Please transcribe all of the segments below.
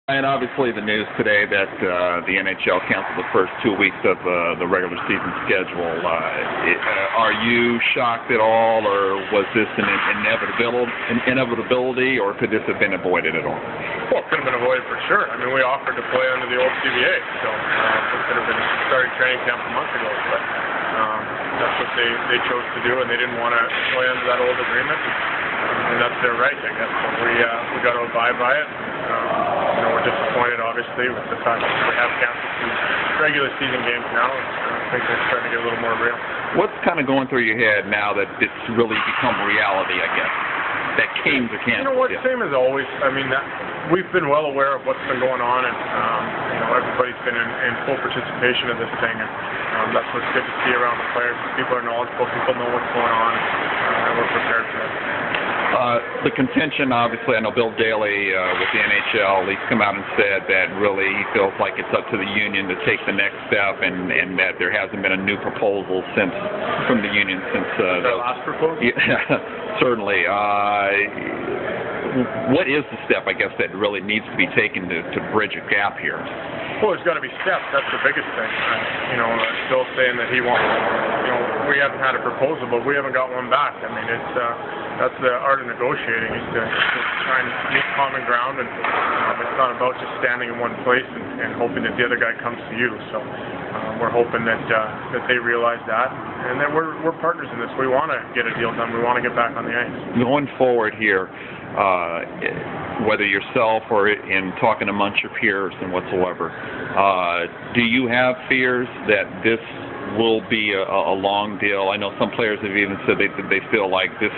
And obviously the news today that the NHL canceled the first 2 weeks of the regular season schedule. Are you shocked at all, or was this an inevitability, or could this have been avoided at all? Well, it could have been avoided for sure. I mean, we offered to play under the old CBA, so it could have been starting training camp a month ago. But that's what they chose to do, and they didn't want to play under that old agreement, and that's their right, I guess. So we got to abide by it. We're disappointed, obviously, with the fact that we have canceled some regular season games now. I think they're starting to get a little more real. What's kind of going through your head now that it's really become reality, I guess? That games are canceled. You know what? Yeah. Same as always. I mean, we've been well aware of what's been going on, and everybody's been in full participation of this thing, and that's what's good to see around the players. People are knowledgeable. People know what's going on, and we're prepared for it. The contention, obviously, I know Bill Daly with the NHL, he's come out and said that really he feels like it's up to the union to take the next step, and that there hasn't been a new proposal from the union since the last proposal. Yeah, certainly. What is the step, I guess, that really needs to be taken to bridge a gap here? Well, there's got to be steps. That's the biggest thing. Bill's saying that he wants. We haven't had a proposal, but we haven't got one back. I mean, that's the art of negotiating, is to try and meet common ground, and it's not about just standing in one place and hoping that the other guy comes to you. So we're hoping that they realize that, and that we're partners in this. We want to get a deal done. We want to get back on the ice. Going forward here, whether yourself or in talking amongst your peers and whatsoever, do you have fears that this will be a long deal? I know some players have even said they feel like this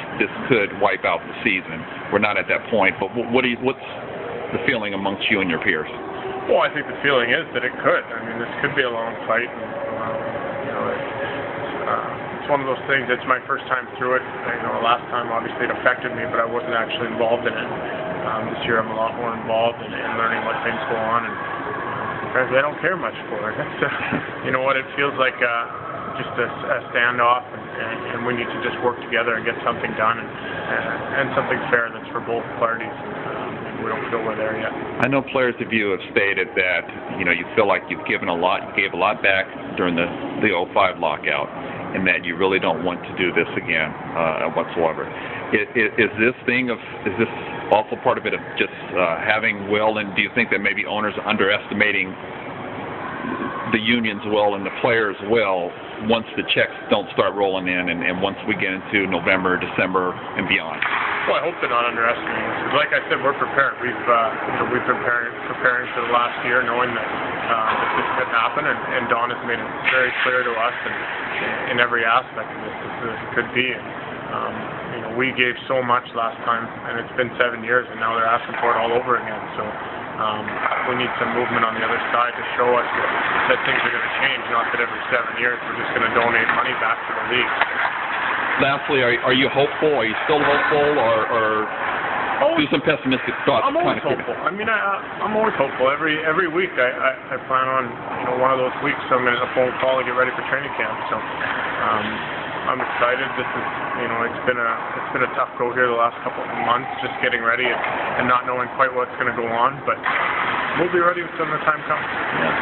could wipe out the season. We're not at that point, but what's the feeling amongst you and your peers? Well, I think the feeling is that it could. I mean, this could be a long fight. It's one of those things. It's my first time through it. Last time obviously it affected me, but I wasn't actually involved in it. This year I'm a lot more involved in learning what things go on, and frankly I don't care much for it. You know what? It feels like just a standoff, and we need to just work together and get something done, and something fair that's for both parties. We don't feel we're there yet. I know players of you have stated that you feel like you've given a lot, you gave a lot back during the 05 lockout, and that you really don't want to do this again whatsoever. Is this also part of it of just having will, and do you think that maybe owners are underestimating the union's will and the players' will once the checks don't start rolling in, and once we get into November, December, and beyond? Well, I hope they're not underestimating us. Because like I said, we're prepared. We've been preparing for the last year, knowing that this could happen, and Don has made it very clear to us, and in every aspect of this could be. We gave so much last time, and it's been 7 years, and now they're asking for it all over again. So we need some movement on the other side to show us that things are going to change, not that every 7 years we're just going to donate money back to the league. Lastly, are you hopeful? Are you still hopeful, or do some pessimistic thoughts? I'm always hopeful. I mean, I'm always hopeful. Every week I plan on one of those weeks I'm going to get a phone call to get ready for training camp. So I'm excited. This is it's been a tough go here the last couple of months, just getting ready and not knowing quite what's going to go on. But we'll be ready when the time comes. Yeah.